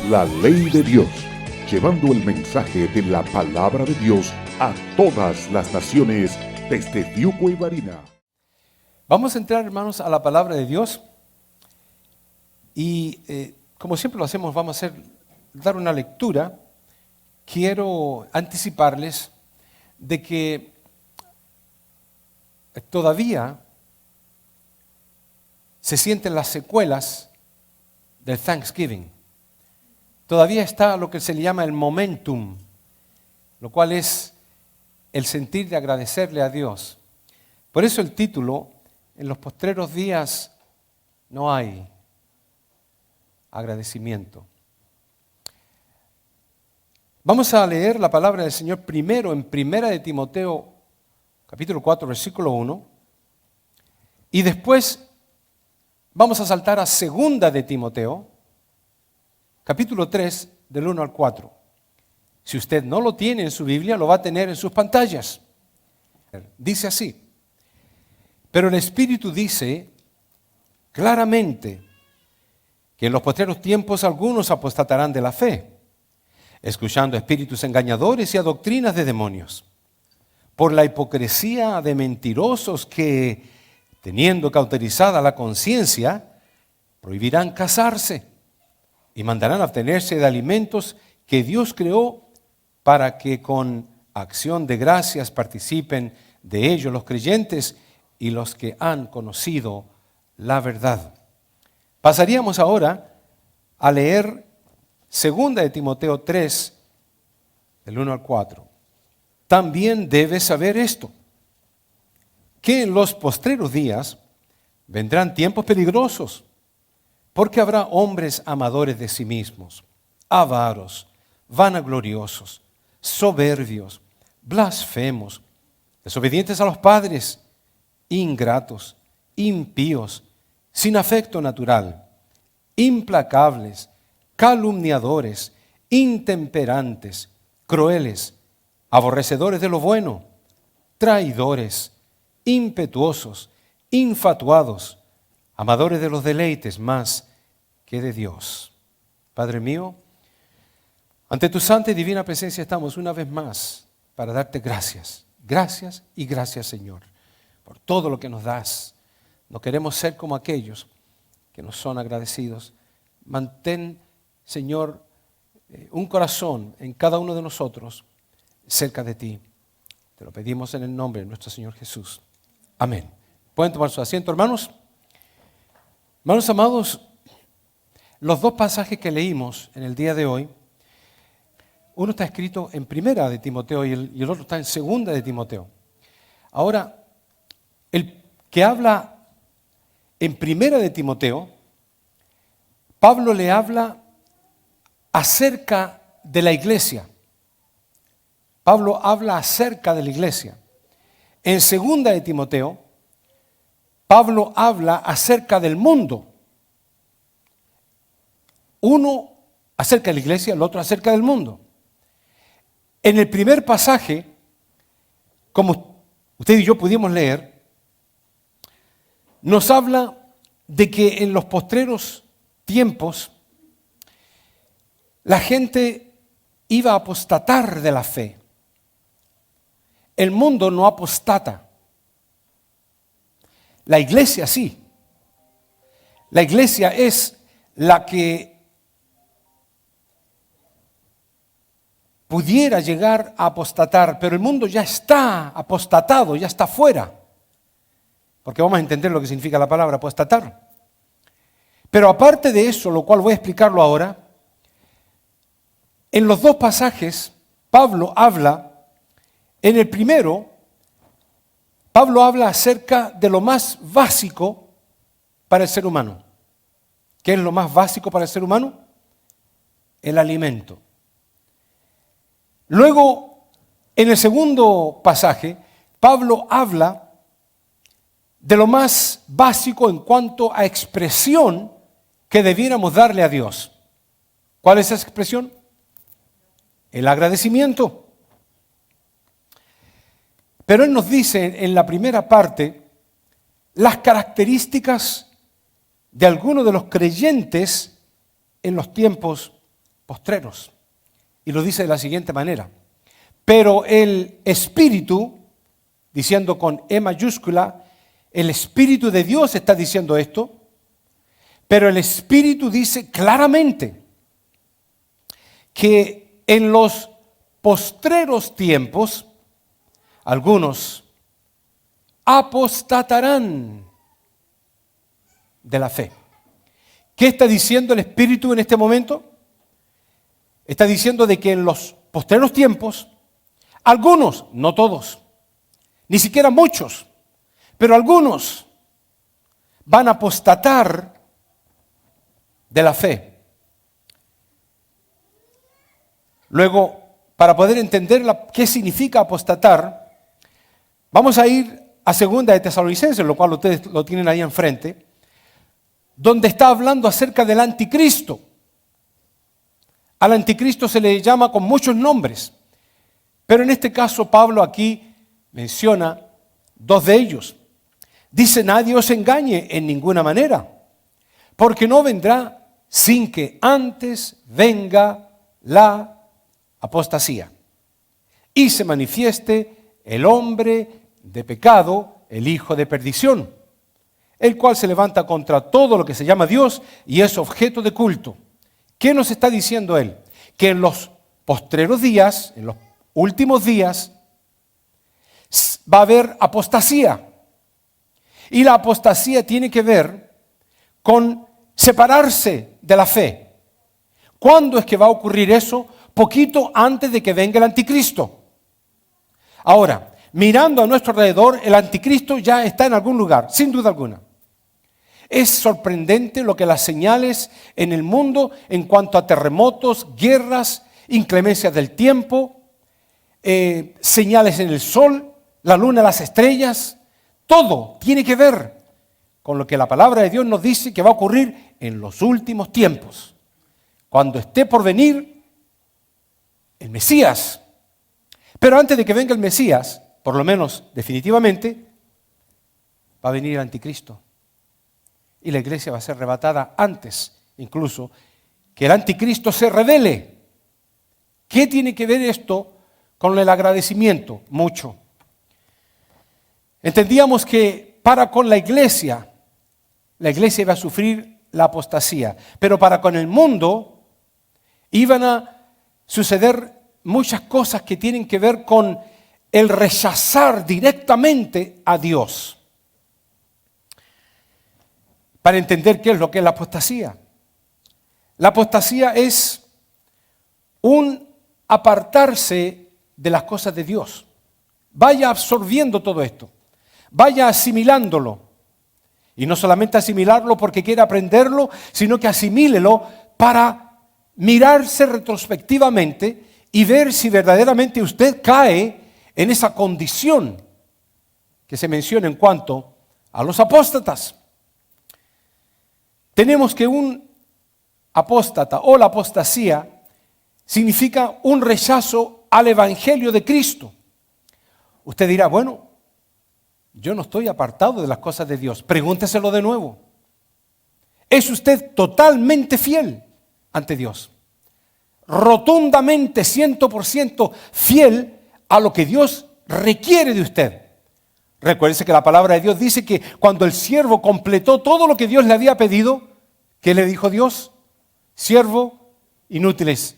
La Ley de Dios, llevando el mensaje de la Palabra de Dios a todas las naciones desde Fiuco y Barina. Vamos a entrar, hermanos, a la Palabra de Dios y como siempre lo hacemos, vamos a dar una lectura. Quiero anticiparles de que todavía se sienten las secuelas del Thanksgiving. Todavía está lo que se le llama el momentum, lo cual es el sentir de agradecerle a Dios. Por eso el título, en los postreros días no hay agradecimiento. Vamos a leer la palabra del Señor primero en Primera de Timoteo, capítulo 4, versículo 1, y después vamos a saltar a Segunda de Timoteo, capítulo 3, del 1 al 4. Si usted no lo tiene en su Biblia, lo va a tener en sus pantallas. Dice así: pero el Espíritu dice claramente que en los postreros tiempos algunos apostatarán de la fe, escuchando a espíritus engañadores y a doctrinas de demonios, por la hipocresía de mentirosos que, teniendo cauterizada la conciencia, prohibirán casarse y mandarán abstenerse de alimentos que Dios creó para que con acción de gracias participen de ellos los creyentes y los que han conocido la verdad. Pasaríamos ahora a leer 2 de Timoteo 3, del 1 al 4. También debes saber esto, que en los postreros días vendrán tiempos peligrosos, porque habrá hombres amadores de sí mismos, avaros, vanagloriosos, soberbios, blasfemos, desobedientes a los padres, ingratos, impíos, sin afecto natural, implacables, calumniadores, intemperantes, crueles, aborrecedores de lo bueno, traidores, impetuosos, infatuados, amadores de los deleites más que de Dios. Padre mío, ante tu santa y divina presencia estamos una vez más para darte gracias. Gracias y gracias, Señor, por todo lo que nos das. No queremos ser como aquellos que no son agradecidos. Mantén, Señor, un corazón en cada uno de nosotros cerca de ti. Te lo pedimos en el nombre de nuestro Señor Jesús. Amén. ¿Pueden tomar su asiento, hermanos? Hermanos amados, los dos pasajes que leímos en el día de hoy, uno está escrito en Primera de Timoteo y el otro está en Segunda de Timoteo. Ahora, el que habla en Primera de Timoteo, Pablo le habla acerca de la iglesia. Pablo habla acerca de la iglesia. En Segunda de Timoteo, Pablo habla acerca del mundo. Uno acerca de la iglesia, el otro acerca del mundo. En el primer pasaje, como usted y yo pudimos leer, nos habla de que en los postreros tiempos la gente iba a apostatar de la fe. El mundo no apostata. La iglesia sí. La iglesia es la que pudiera llegar a apostatar, pero el mundo ya está apostatado, ya está fuera. Porque vamos a entender lo que significa la palabra apostatar. Pero aparte de eso, lo cual voy a explicarlo ahora, en los dos pasajes, Pablo habla, en el primero, Pablo habla acerca de lo más básico para el ser humano. ¿Qué es lo más básico para el ser humano? El alimento. Luego, en el segundo pasaje, Pablo habla de lo más básico en cuanto a expresión que debiéramos darle a Dios. ¿Cuál es esa expresión? El agradecimiento. Pero él nos dice en la primera parte las características de algunos de los creyentes en los tiempos postreros. Y lo dice de la siguiente manera. Pero el Espíritu, diciendo con E mayúscula, el Espíritu de Dios está diciendo esto, pero el Espíritu dice claramente que en los postreros tiempos, algunos apostatarán de la fe. ¿Qué está diciendo el Espíritu en este momento? Está diciendo de que en los postreros tiempos, algunos, no todos, ni siquiera muchos, pero algunos van a apostatar de la fe. Luego, para poder entender qué significa apostatar, vamos a ir a 2 de Tesalonicenses, lo cual ustedes lo tienen ahí enfrente, donde está hablando acerca del anticristo. Al anticristo se le llama con muchos nombres, pero en este caso Pablo aquí menciona 2 de ellos. Dice: nadie os engañe en ninguna manera, porque no vendrá sin que antes venga la apostasía y se manifieste el hombre de pecado, el hijo de perdición, el cual se levanta contra todo lo que se llama Dios y es objeto de culto. ¿Qué nos está diciendo él? Que en los postreros días, en los últimos días, va a haber apostasía. Y la apostasía tiene que ver con separarse de la fe. ¿Cuándo es que va a ocurrir eso? Poquito antes de que venga el anticristo. Ahora, mirando a nuestro alrededor, el anticristo ya está en algún lugar, sin duda alguna. Es sorprendente lo que las señales en el mundo en cuanto a terremotos, guerras, inclemencias del tiempo, señales en el sol, la luna, las estrellas, todo tiene que ver con lo que la palabra de Dios nos dice que va a ocurrir en los últimos tiempos, cuando esté por venir el Mesías. Pero antes de que venga el Mesías, por lo menos definitivamente, va a venir el anticristo. Y la iglesia va a ser arrebatada antes, incluso, que el anticristo se revele. ¿Qué tiene que ver esto con el agradecimiento? Mucho. Entendíamos que para con la iglesia iba a sufrir la apostasía, pero para con el mundo iban a suceder muchas cosas que tienen que ver con el rechazar directamente a Dios. Para entender qué es lo que es la apostasía. La apostasía es un apartarse de las cosas de Dios. Vaya absorbiendo todo esto. Vaya asimilándolo. Y no solamente asimilarlo porque quiere aprenderlo, sino que asimílelo para mirarse retrospectivamente y ver si verdaderamente usted cae en esa condición que se menciona en cuanto a los apóstatas. Tenemos que un apóstata o la apostasía significa un rechazo al Evangelio de Cristo. Usted dirá, bueno, yo no estoy apartado de las cosas de Dios. Pregúnteselo de nuevo. ¿Es usted totalmente fiel ante Dios? Rotundamente, 100% fiel a lo que Dios requiere de usted. Recuérdese que la palabra de Dios dice que cuando el siervo completó todo lo que Dios le había pedido, ¿qué le dijo Dios? Siervo, inútiles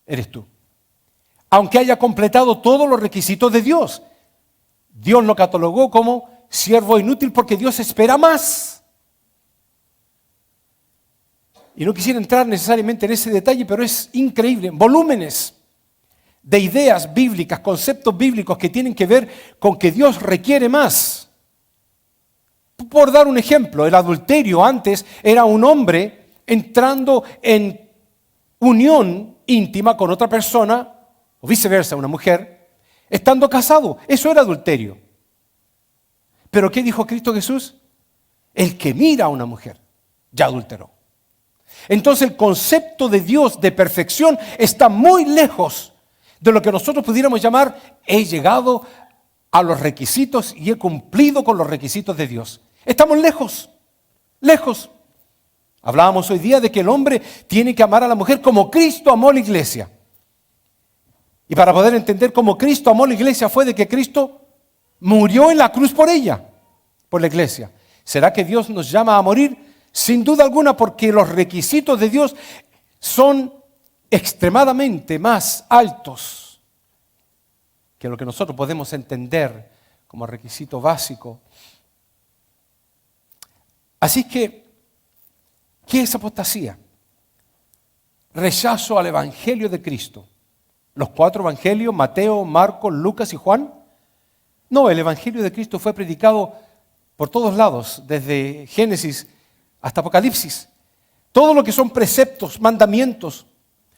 eres tú. Aunque haya completado todos los requisitos de Dios, Dios lo catalogó como siervo inútil porque Dios espera más. Y no quisiera entrar necesariamente en ese detalle, pero es increíble. Volúmenes de ideas bíblicas, conceptos bíblicos que tienen que ver con que Dios requiere más. Por dar un ejemplo, el adulterio antes era un hombre entrando en unión íntima con otra persona, o viceversa, una mujer, estando casado. Eso era adulterio. ¿Pero qué dijo Cristo Jesús? El que mira a una mujer ya adulteró. Entonces el concepto de Dios de perfección está muy lejos de lo que nosotros pudiéramos llamar he llegado a los requisitos y he cumplido con los requisitos de Dios. Estamos lejos, lejos. Hablábamos hoy día de que el hombre tiene que amar a la mujer como Cristo amó a la iglesia. Y para poder entender cómo Cristo amó a la iglesia fue de que Cristo murió en la cruz por ella, por la iglesia. ¿Será que Dios nos llama a morir? Sin duda alguna, porque los requisitos de Dios son extremadamente más altos que lo que nosotros podemos entender como requisito básico. Así que, ¿qué es apostasía? Rechazo al evangelio de Cristo. Los 4 evangelios, Mateo, Marcos, Lucas y Juan. No, el evangelio de Cristo fue predicado por todos lados, desde Génesis hasta Apocalipsis. Todo lo que son preceptos, mandamientos,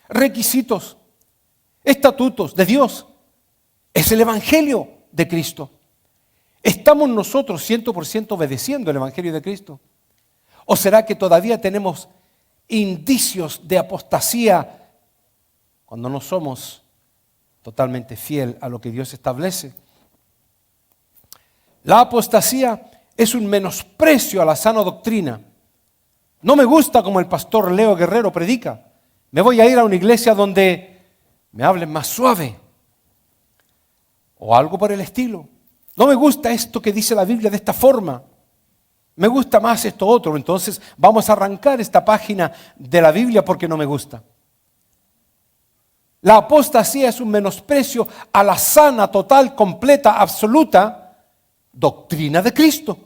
requisitos, estatutos de Dios, es el evangelio de Cristo. ¿Estamos nosotros 100% obedeciendo el evangelio de Cristo? ¿O será que todavía tenemos indicios de apostasía cuando no somos totalmente fiel a lo que Dios establece? La apostasía es un menosprecio a la sana doctrina. No me gusta como el pastor Leo Guerrero predica. Me voy a ir a una iglesia donde me hablen más suave o algo por el estilo. No me gusta esto que dice la Biblia de esta forma. Me gusta más esto otro. Entonces vamos a arrancar esta página de la Biblia porque no me gusta. La apostasía es un menosprecio a la sana, total, completa, absoluta doctrina de Cristo.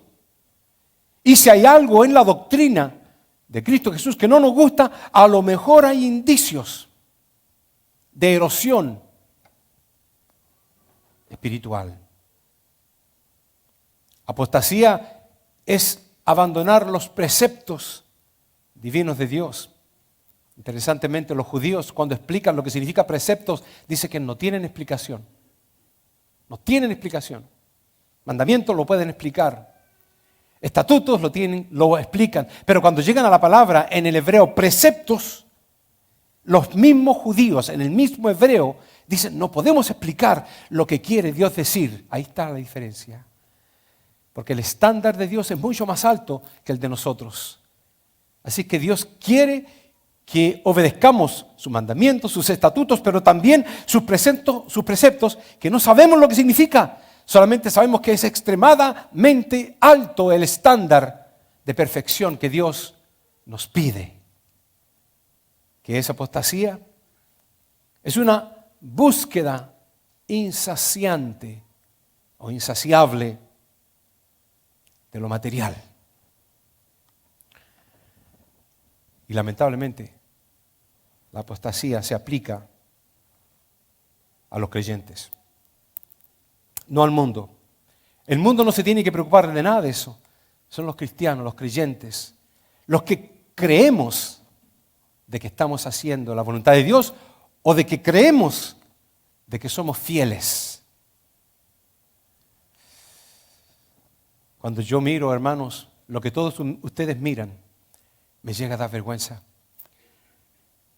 Y si hay algo en la doctrina de Cristo Jesús que no nos gusta, a lo mejor hay indicios de erosión espiritual. Apostasía es abandonar los preceptos divinos de Dios. Interesantemente, los judíos, cuando explican lo que significa preceptos, dicen que no tienen explicación. No tienen explicación. Mandamientos lo pueden explicar. Estatutos lo explican. Pero cuando llegan a la palabra en el hebreo preceptos, los mismos judíos en el mismo hebreo dicen, no podemos explicar lo que quiere Dios decir. Ahí está la diferencia. Porque el estándar de Dios es mucho más alto que el de nosotros. Así que Dios quiere que obedezcamos sus mandamientos, sus estatutos, pero también sus preceptos, que no sabemos lo que significa. Solamente sabemos que es extremadamente alto el estándar de perfección que Dios nos pide. ¿Qué es apostasía? Es una búsqueda insaciante o insaciable de lo material. Y lamentablemente, la apostasía se aplica a los creyentes, no al mundo. El mundo no se tiene que preocupar de nada de eso. Son los cristianos, los creyentes, los que creemos de que estamos haciendo la voluntad de Dios o de que creemos de que somos fieles. Cuando yo miro, hermanos, lo que todos ustedes miran, me llega a dar vergüenza.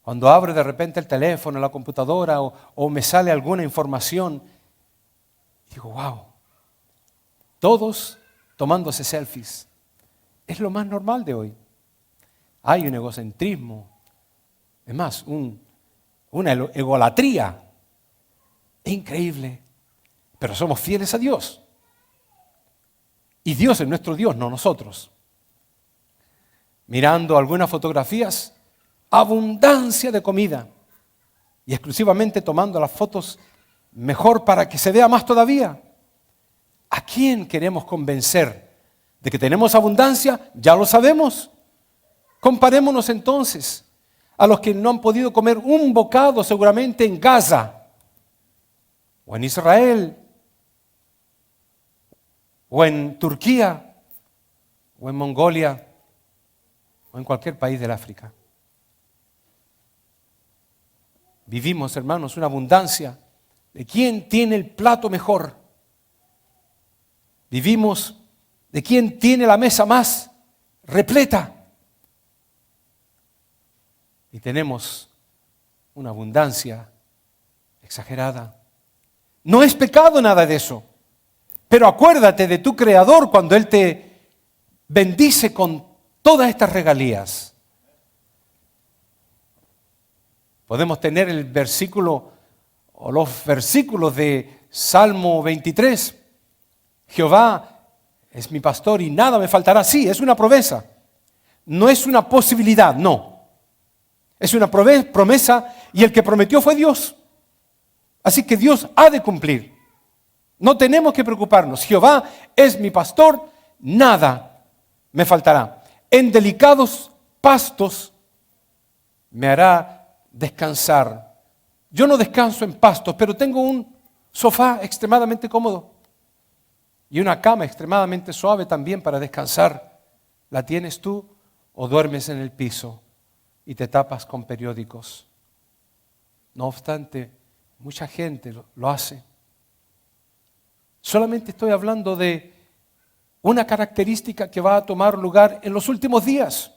Cuando abro de repente el teléfono, la computadora o me sale alguna información, digo, wow, todos tomándose selfies. Es lo más normal de hoy. Hay un egocentrismo, es más, una egolatría. Es increíble, pero somos fieles a Dios. Y Dios es nuestro Dios, no nosotros. Mirando algunas fotografías, abundancia de comida. Y exclusivamente tomando las fotos mejor para que se vea más todavía. ¿A quién queremos convencer de que tenemos abundancia? Ya lo sabemos. Comparémonos entonces a los que no han podido comer un bocado seguramente en Gaza, o en Israel, o en Turquía, o en Mongolia, o en cualquier país del África. Vivimos, hermanos, una abundancia de quién tiene el plato mejor. Vivimos de quién tiene la mesa más repleta. Y tenemos una abundancia exagerada. No es pecado nada de eso. Pero acuérdate de tu Creador cuando Él te bendice con todas estas regalías. Podemos tener el versículo o los versículos de Salmo 23. Jehová es mi pastor y nada me faltará. Sí, es una promesa. No es una posibilidad, no. Es una promesa y el que prometió fue Dios. Así que Dios ha de cumplir. No tenemos que preocuparnos. Jehová es mi pastor, nada me faltará. En delicados pastos me hará descansar. Yo no descanso en pastos, pero tengo un sofá extremadamente cómodo y una cama extremadamente suave también para descansar. ¿La tienes tú o duermes en el piso y te tapas con periódicos? No obstante, mucha gente lo hace. Solamente estoy hablando de una característica que va a tomar lugar en los últimos días,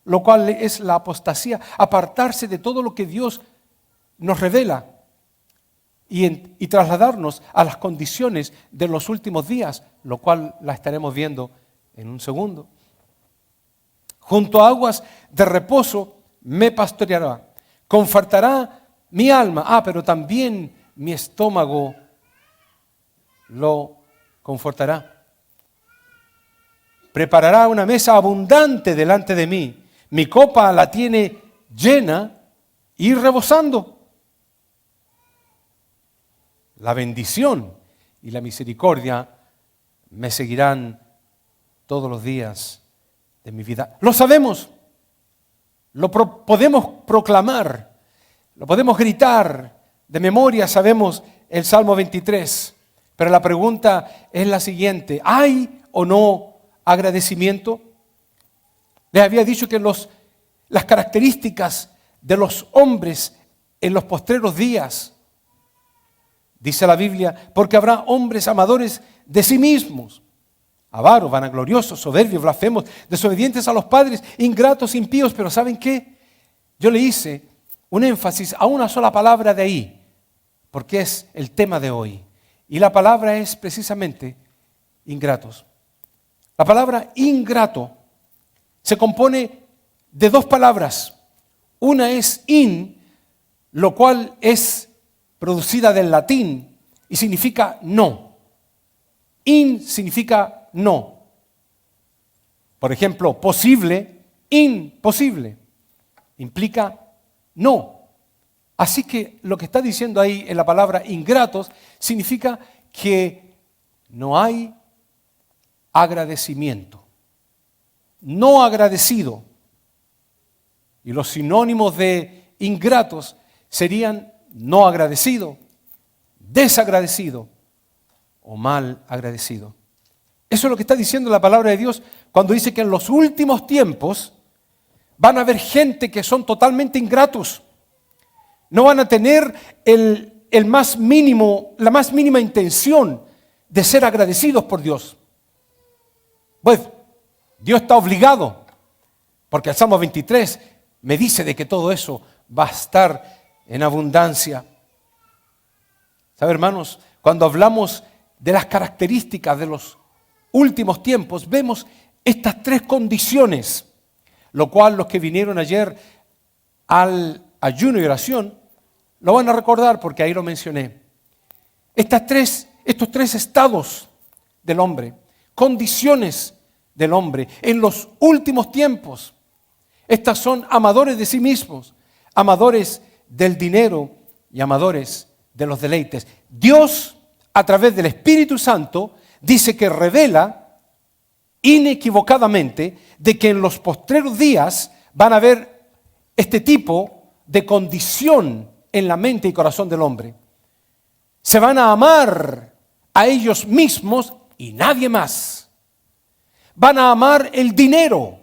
lo cual es la apostasía, apartarse de todo lo que Dios nos revela y trasladarnos a las condiciones de los últimos días, lo cual la estaremos viendo en un segundo. Junto a aguas de reposo me pastoreará, confortará mi alma, pero también mi estómago lo confortará. Preparará una mesa abundante delante de mí, mi copa la tiene llena y rebosando. La bendición y la misericordia me seguirán todos los días de mi vida. Lo sabemos, podemos proclamar, lo podemos gritar, de memoria sabemos el Salmo 23, pero la pregunta es la siguiente: ¿hay o no agradecimiento? Les había dicho que las características de los hombres en los postreros días, dice la Biblia, porque habrá hombres amadores de sí mismos, avaros, vanagloriosos, soberbios, blasfemos, desobedientes a los padres, ingratos, impíos. Pero ¿saben qué? Yo le hice un énfasis a una sola palabra de ahí, porque es el tema de hoy. Y la palabra es precisamente ingratos. La palabra ingrato se compone de dos palabras. Una es in, lo cual es producida del latín y significa no. In significa no. Por ejemplo, posible, imposible, implica no. Así que lo que está diciendo ahí en la palabra ingratos significa que no hay agradecimiento. No agradecido. Y los sinónimos de ingratos serían no agradecido, desagradecido o mal agradecido. Eso es lo que está diciendo la palabra de Dios cuando dice que en los últimos tiempos van a haber gente que son totalmente ingratos. No van a tener la más mínima intención de ser agradecidos por Dios. Pues Dios está obligado, porque el Salmo 23 me dice de que todo eso va a estar en abundancia. ¿Sabe, hermanos? Cuando hablamos de las características de los últimos tiempos, vemos estas tres condiciones, lo cual los que vinieron ayer al ayuno y oración lo van a recordar porque ahí lo mencioné. Estos tres estados del hombre, condiciones del hombre en los últimos tiempos. Estas son amadores de sí mismos, amadores del dinero y amadores de los deleites. Dios, a través del Espíritu Santo, dice que revela inequivocadamente de que en los postreros días van a haber este tipo de condición en la mente y corazón del hombre. Se van a amar a ellos mismos y nadie más. Van a amar el dinero,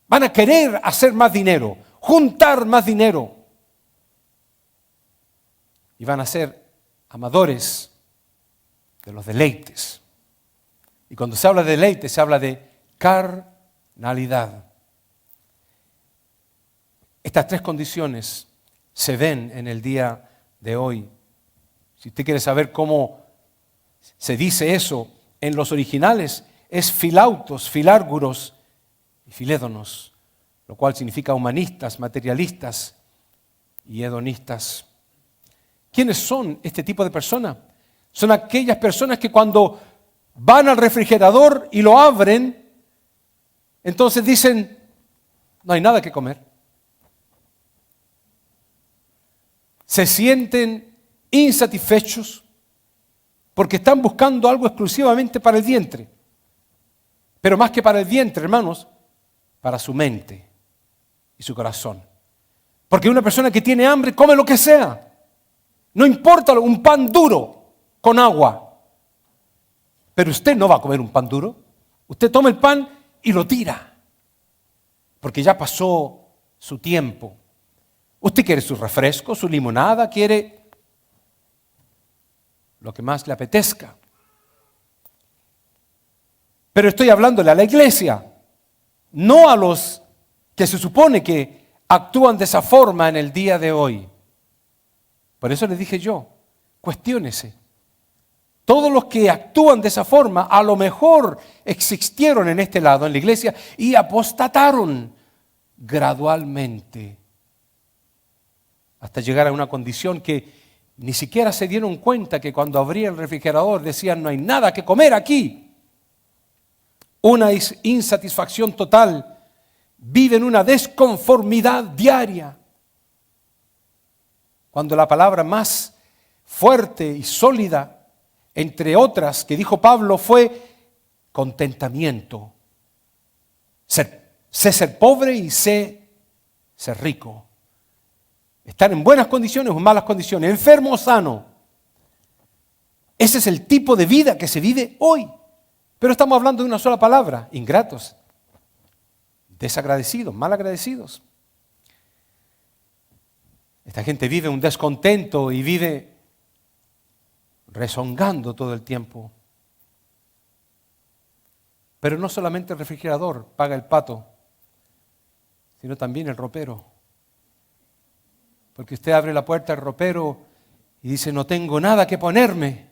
van a querer hacer más dinero, juntar más dinero. Y van a ser amadores de los deleites. Y cuando se habla de deleites, se habla de carnalidad. Estas tres condiciones se ven en el día de hoy. Si usted quiere saber cómo se dice eso en los originales, es filautos, filárguros y filédonos, lo cual significa humanistas, materialistas y hedonistas. ¿Quiénes son este tipo de personas? Son aquellas personas que cuando van al refrigerador y lo abren, entonces dicen, no hay nada que comer. Se sienten insatisfechos porque están buscando algo exclusivamente para el vientre. Pero más que para el vientre, hermanos, para su mente y su corazón. Porque una persona que tiene hambre come lo que sea. No importa un pan duro con agua. Pero usted no va a comer un pan duro. Usted toma el pan y lo tira. Porque ya pasó su tiempo. Usted quiere su refresco, su limonada, quiere lo que más le apetezca. Pero estoy hablándole a la iglesia, no a los que se supone que actúan de esa forma en el día de hoy. Por eso les dije yo, cuestiónese. Todos los que actúan de esa forma a lo mejor existieron en este lado, en la iglesia, y apostataron gradualmente hasta llegar a una condición que ni siquiera se dieron cuenta que cuando abría el refrigerador decían no hay nada que comer aquí. Una insatisfacción total, viven una desconformidad diaria. Cuando la palabra más fuerte y sólida, entre otras, que dijo Pablo fue contentamiento. Sé ser pobre y sé ser rico. Estar en buenas condiciones o en malas condiciones, enfermo o sano. Ese es el tipo de vida que se vive hoy. Pero estamos hablando de una sola palabra, ingratos, desagradecidos, malagradecidos. Esta gente vive un descontento y vive rezongando todo el tiempo. Pero no solamente el refrigerador paga el pato, sino también el ropero. Porque usted abre la puerta del ropero y dice, no tengo nada que ponerme.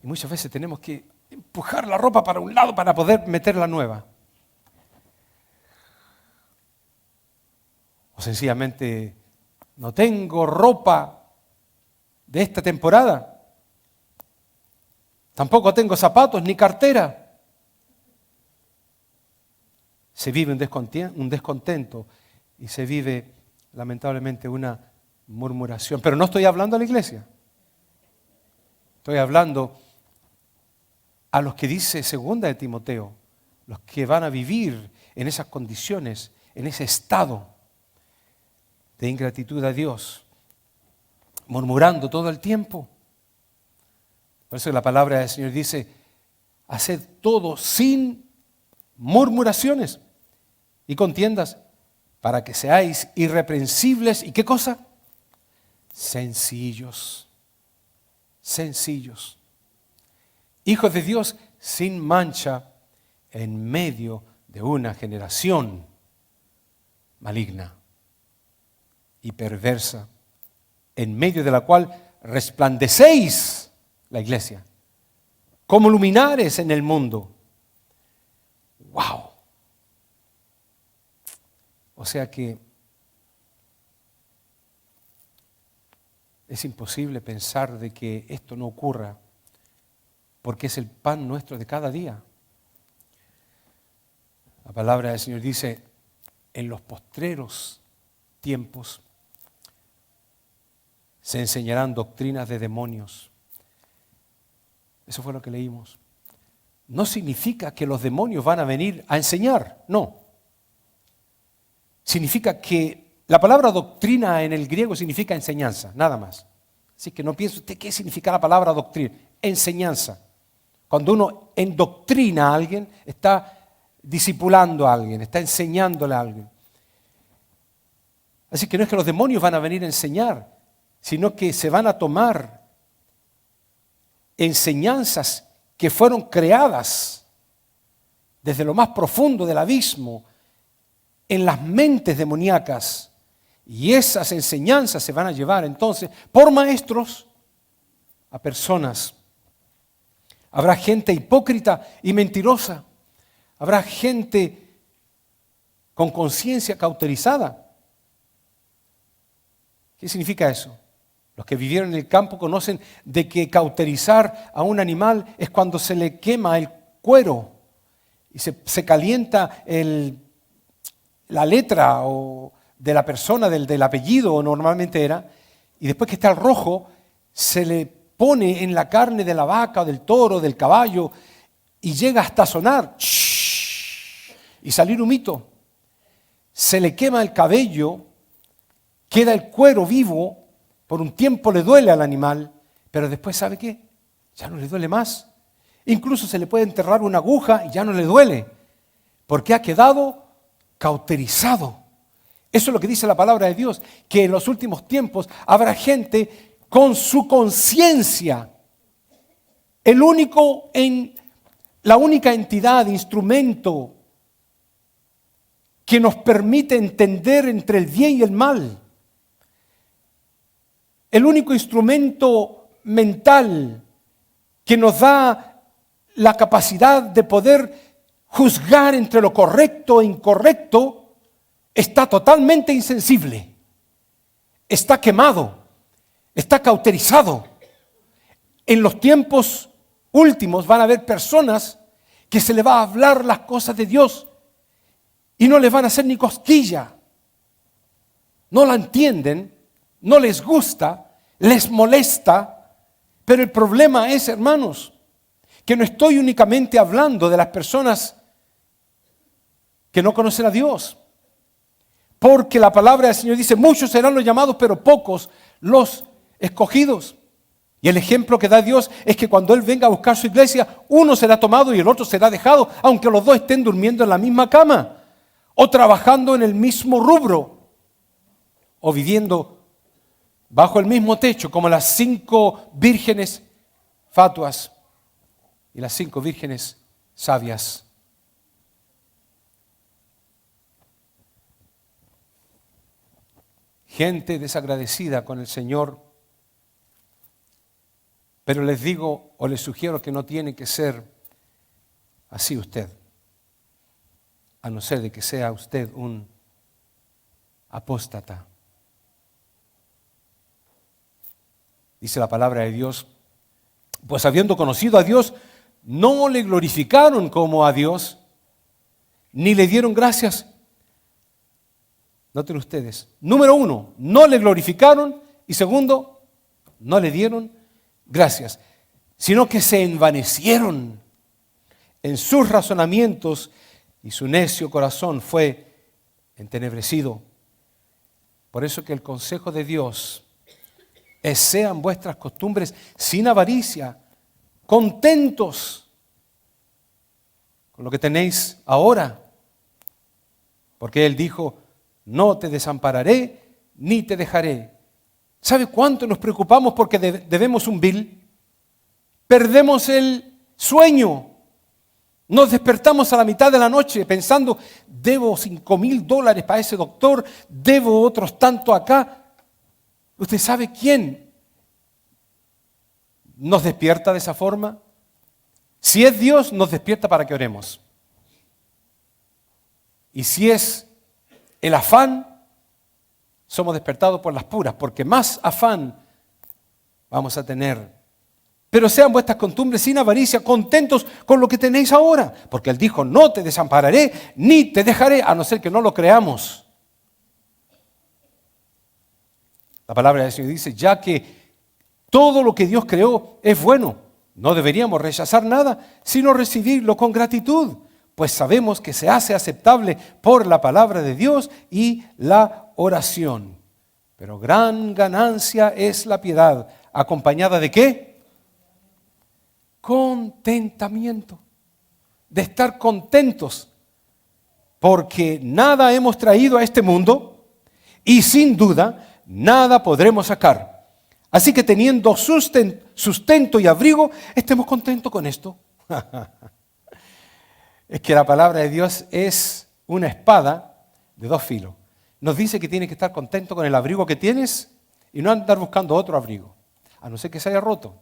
Y muchas veces tenemos que empujar la ropa para un lado para poder meter la nueva. O sencillamente, no tengo ropa de esta temporada. Tampoco tengo zapatos ni cartera. Se vive un descontento y se vive lamentablemente una murmuración. Pero no estoy hablando a la iglesia. Estoy hablando a los que dice segunda de Timoteo, los que van a vivir en esas condiciones, en ese estado de ingratitud a Dios, murmurando todo el tiempo. Por eso la palabra del Señor dice, haced todo sin murmuraciones y contiendas, para que seáis irreprensibles. ¿Y qué cosa? Sencillos. Sencillos. Hijos de Dios sin mancha en medio de una generación maligna y perversa, en medio de la cual resplandecéis, la iglesia, como luminares en el mundo. ¡Wow! O sea que es imposible pensar de que esto no ocurra, porque es el pan nuestro de cada día. La palabra del Señor dice, en los postreros tiempos se enseñarán doctrinas de demonios. Eso fue lo que leímos. No significa que los demonios van a venir a enseñar, no. Significa que la palabra doctrina en el griego significa enseñanza, nada más. Así que no piense usted qué significa la palabra doctrina. Enseñanza. Cuando uno endoctrina a alguien, está discipulando a alguien, está enseñándole a alguien. Así que no es que los demonios van a venir a enseñar, sino que se van a tomar enseñanzas que fueron creadas desde lo más profundo del abismo en las mentes demoníacas. Y esas enseñanzas se van a llevar entonces por maestros a personas. Habrá gente hipócrita y mentirosa. Habrá gente con conciencia cauterizada. ¿Qué significa eso? Los que vivieron en el campo conocen de que cauterizar a un animal es cuando se le quema el cuero y se calienta la letra o de la persona, del apellido normalmente era, y después que está al rojo, se le pone en la carne de la vaca, del toro, del caballo, y llega hasta sonar y salir humito. Se le quema el cabello, queda el cuero vivo, por un tiempo le duele al animal, pero después, ¿sabe qué? Ya no le duele más. Incluso se le puede enterrar una aguja y ya no le duele, porque ha quedado cauterizado. Eso es lo que dice la palabra de Dios, que en los últimos tiempos habrá gente con su conciencia. La única entidad, instrumento que nos permite entender entre el bien y el mal. El único instrumento mental que nos da la capacidad de poder juzgar entre lo correcto e incorrecto está totalmente insensible, está quemado, está cauterizado. En los tiempos últimos van a haber personas que se les va a hablar las cosas de Dios y no les van a hacer ni cosquilla. No la entienden, no les gusta, les molesta, pero el problema es, hermanos, que no estoy únicamente hablando de las personas que no conocen a Dios, porque la palabra del Señor dice, muchos serán los llamados, pero pocos los escogidos. Y el ejemplo que da Dios es que cuando Él venga a buscar su iglesia, uno será tomado y el otro será dejado, aunque los dos estén durmiendo en la misma cama, o trabajando en el mismo rubro, o viviendo bajo el mismo techo, como las 5 vírgenes fatuas y las 5 vírgenes sabias. Gente desagradecida con el Señor, pero les digo o les sugiero que no tiene que ser así usted, a no ser de que sea usted un apóstata. Dice la palabra de Dios, pues habiendo conocido a Dios, no le glorificaron como a Dios, ni le dieron gracias. Noten ustedes, número 1, no le glorificaron, y segundo, no le dieron gracias, sino que se envanecieron en sus razonamientos y su necio corazón fue entenebrecido. Por eso que el consejo de Dios es: sean vuestras costumbres sin avaricia, contentos con lo que tenéis ahora, porque Él dijo, no te desampararé ni te dejaré. ¿Sabe cuánto nos preocupamos porque debemos un bill? Perdemos el sueño. Nos despertamos a la mitad de la noche pensando, debo $5,000 para ese doctor, debo otros tanto acá. ¿Usted sabe quién nos despierta de esa forma? Si es Dios, nos despierta para que oremos. Y si es el afán, somos despertados por las puras, porque más afán vamos a tener. Pero sean vuestras costumbres sin avaricia, contentos con lo que tenéis ahora, porque Él dijo, no te desampararé ni te dejaré, a no ser que no lo creamos. La palabra del Señor dice, ya que todo lo que Dios creó es bueno, no deberíamos rechazar nada, sino recibirlo con gratitud, pues sabemos que se hace aceptable por la palabra de Dios y la oración. Pero gran ganancia es la piedad, ¿acompañada de qué? Contentamiento, de estar contentos, porque nada hemos traído a este mundo y sin duda nada podremos sacar. Así que teniendo sustento y abrigo, estemos contentos con esto. Es que la palabra de Dios es una espada de 2 filos. Nos dice que tienes que estar contento con el abrigo que tienes y no andar buscando otro abrigo, a no ser que se haya roto.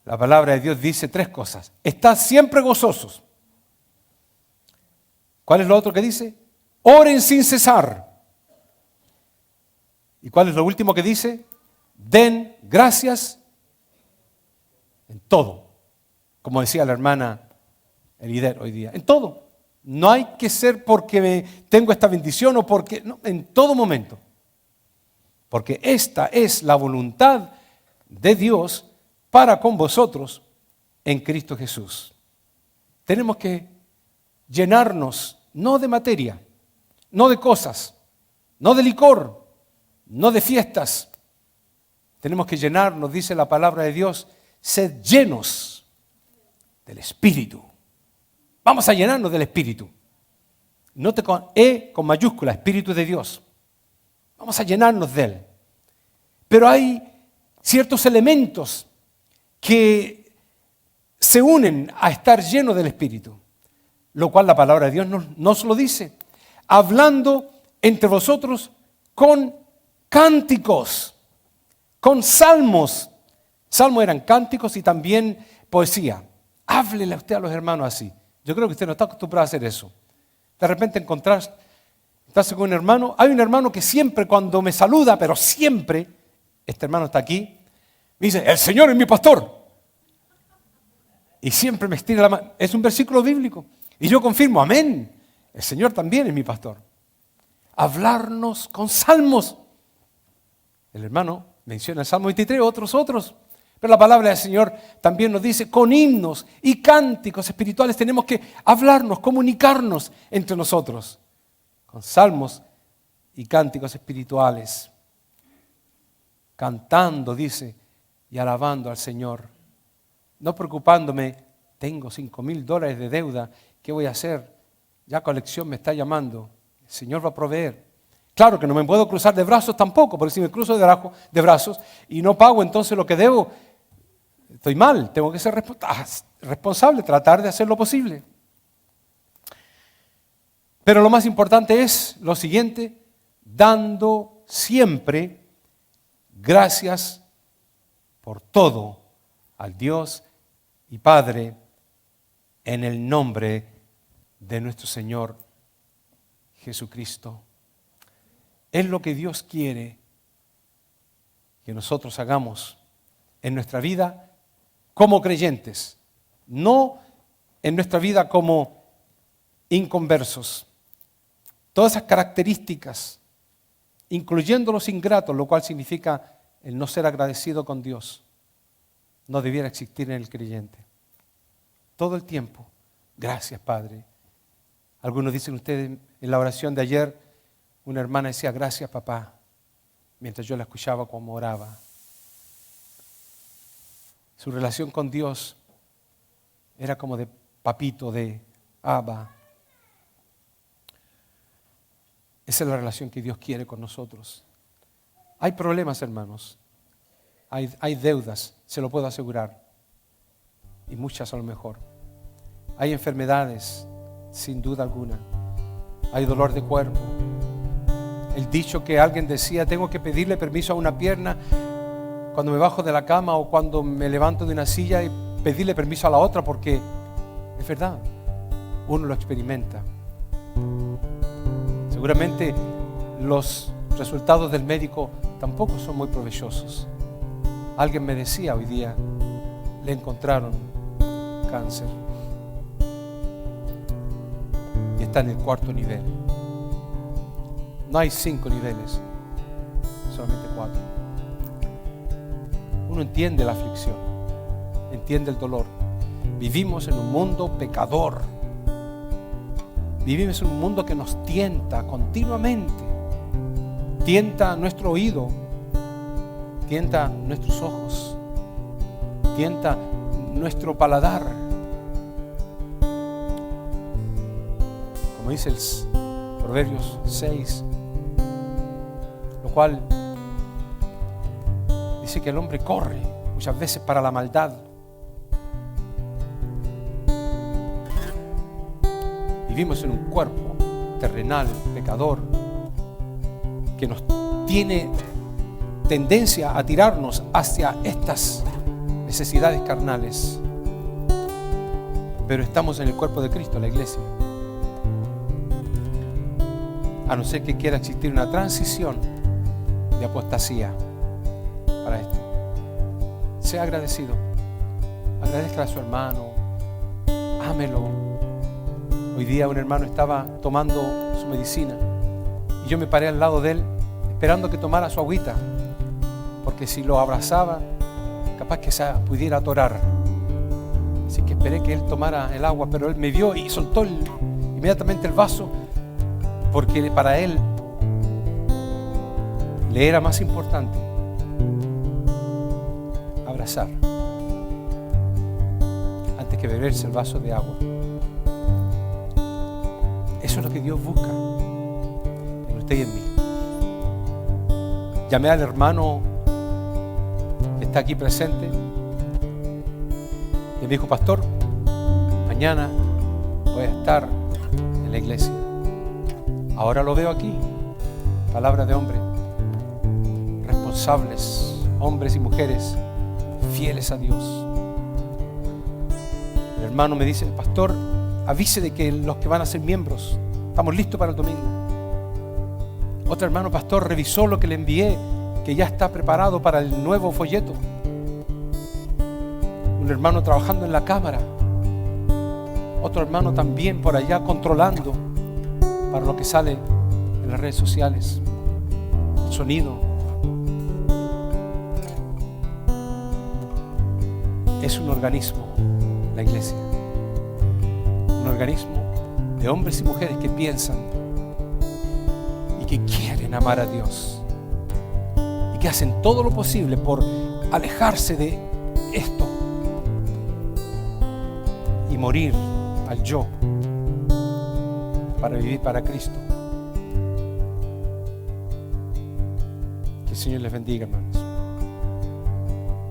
La palabra de Dios dice 3 cosas. Estad siempre gozosos. ¿Cuál es lo otro que dice? Oren sin cesar. ¿Y cuál es lo último que dice? Den gracias en todo. Como decía la hermana Elider hoy día. En todo. No hay que ser porque tengo esta bendición o porque... No, en todo momento. Porque esta es la voluntad de Dios para con vosotros en Cristo Jesús. Tenemos que llenarnos, no de materia, no de cosas, no de licor, no de fiestas. Tenemos que llenarnos, dice la palabra de Dios, sed llenos del Espíritu. Vamos a llenarnos del Espíritu. Note con E con mayúscula, Espíritu de Dios. Vamos a llenarnos de Él. Pero hay ciertos elementos que se unen a estar llenos del Espíritu, lo cual la palabra de Dios nos lo dice. Hablando entre vosotros con cánticos, con salmos. Salmos eran cánticos y también poesía. Háblele a usted a los hermanos así. Yo creo que usted no está acostumbrado a hacer eso. De repente estás con un hermano. Hay un hermano que siempre cuando me saluda, pero siempre, este hermano está aquí, me dice, el Señor es mi pastor. Y siempre me estira la mano. Es un versículo bíblico. Y yo confirmo, amén. El Señor también es mi pastor. Hablarnos con salmos. El hermano menciona el Salmo 23, otros. Pero la palabra del Señor también nos dice, con himnos y cánticos espirituales tenemos que hablarnos, comunicarnos entre nosotros. Con salmos y cánticos espirituales. Cantando, dice, y alabando al Señor. No preocupándome, tengo $5,000 de deuda, ¿qué voy a hacer? Ya colección me está llamando, el Señor va a proveer. Claro que no me puedo cruzar de brazos tampoco, porque si me cruzo de brazos y no pago entonces lo que debo, estoy mal, tengo que ser responsable, tratar de hacer lo posible. Pero lo más importante es lo siguiente, dando siempre gracias por todo al Dios y Padre en el nombre de nuestro Señor Jesucristo. Es lo que Dios quiere que nosotros hagamos en nuestra vida como creyentes, no en nuestra vida como inconversos. Todas esas características, incluyendo los ingratos, lo cual significa el no ser agradecido con Dios, no debiera existir en el creyente. Todo el tiempo, gracias Padre. Algunos dicen ustedes en la oración de ayer, una hermana decía, gracias papá, mientras yo la escuchaba como oraba. Su relación con Dios era como de papito, de Abba. Esa es la relación que Dios quiere con nosotros. Hay problemas, hermanos. Hay deudas, se lo puedo asegurar. Y muchas a lo mejor. Hay enfermedades, sin duda alguna. Hay dolor de cuerpo. El dicho que alguien decía, tengo que pedirle permiso a una pierna cuando me bajo de la cama o cuando me levanto de una silla y pedirle permiso a la otra porque es verdad, uno lo experimenta. Seguramente los resultados del médico tampoco son muy provechosos. Alguien me decía hoy día, le encontraron cáncer y está en el 4º nivel. No hay 5 niveles, solamente 4. Uno entiende la aflicción, entiende el dolor. Vivimos en un mundo pecador. Vivimos en un mundo que nos tienta continuamente. Tienta nuestro oído, tienta nuestros ojos, tienta nuestro paladar. Como dice el Proverbios 6, lo cual dice que el hombre corre muchas veces para la maldad. Vivimos en un cuerpo terrenal, pecador, que nos tiene tendencia a tirarnos hacia estas necesidades carnales. Pero estamos en el cuerpo de Cristo, la iglesia. A no ser que quiera existir una transición de de apostasía para esto. Sea agradecido. Agradezca a su hermano. Ámelo. Hoy día un hermano estaba tomando su medicina y yo me paré al lado de él esperando que tomara su agüita, porque si lo abrazaba capaz que se pudiera atorar. Así que esperé que él tomara el agua, pero él me vio y soltó inmediatamente el vaso, porque para él le era más importante abrazar antes que beberse el vaso de agua. Eso es lo que Dios busca en usted y en mí. Llamé al hermano que está aquí presente y me dijo: pastor, mañana voy a estar en la iglesia. Ahora lo veo aquí. Palabra de hombre. Responsables, hombres y mujeres fieles a Dios. El hermano me dice: pastor, avise de que los que van a ser miembros estamos listos para el domingo. Otro hermano: pastor, revisó lo que le envié, que ya está preparado para el nuevo folleto. Un hermano trabajando en la cámara. Otro hermano también por allá controlando para lo que sale en las redes sociales, el sonido. Es un organismo, la iglesia. Un organismo de hombres y mujeres que piensan y que quieren amar a Dios y que hacen todo lo posible por alejarse de esto y morir al yo para vivir para Cristo. Que el Señor les bendiga, hermanos.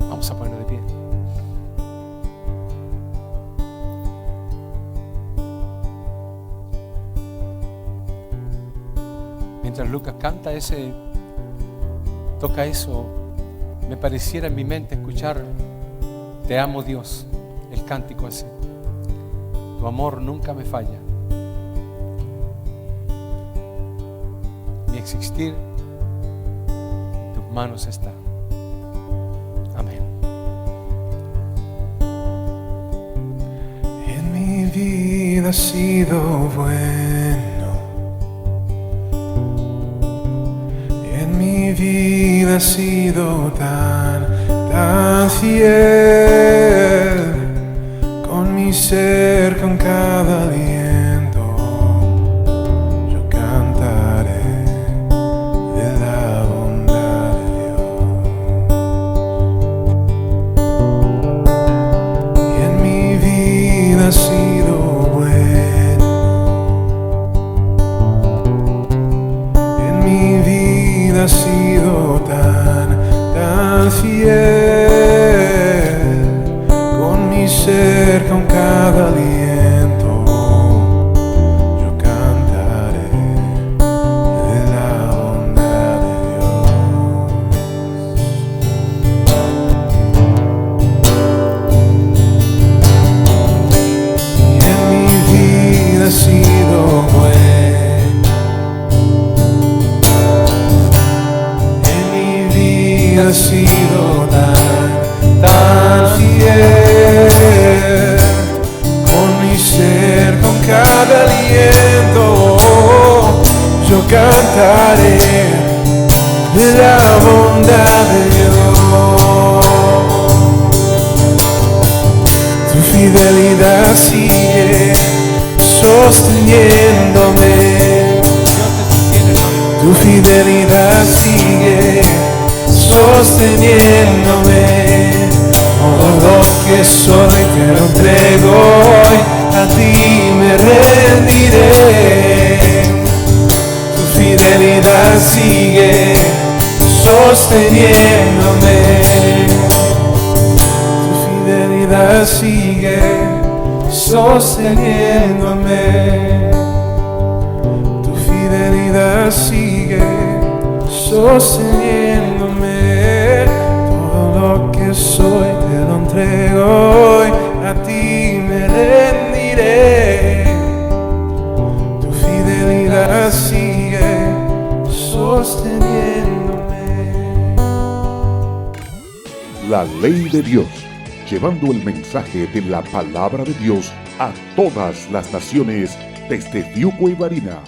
Vamos a ponernos de pie. Mientras Lucas canta toca eso, me pareciera en mi mente escuchar: te amo, Dios, el cántico ese. Tu amor nunca me falla. Mi existir en tus manos está. Amén. En mi vida ha sido bueno. En mi vida ha sido tan fiel. Con mi ser, con cada aliento, yo cantaré de la bondad de Dios. Y en mi vida ha sido bueno. En mi vida ha sido tan fiel. Con mi ser, con cada aliento, yo cantaré de la bondad de Dios. Y en mi vida ha sido bueno. En mi vida ha sido tan fiel. Con mi ser, con cada aliento, yo cantaré de la bondad de Dios. Tu fidelidad sigue sosteniéndome. Tu fidelidad sigue sosteniéndome. Todo lo que soy te lo entrego hoy, a ti me rendiré. Tu fidelidad sigue sosteniéndome. Tu fidelidad sigue sosteniéndome. Tu fidelidad sigue sosteniéndome. Todo lo que soy te lo entrego hoy, a ti me rendiré. Tu fidelidad sigue sosteniéndome. la ley de Dios, llevando el mensaje de la palabra de Dios a todas las naciones desde Fiuco y Varina.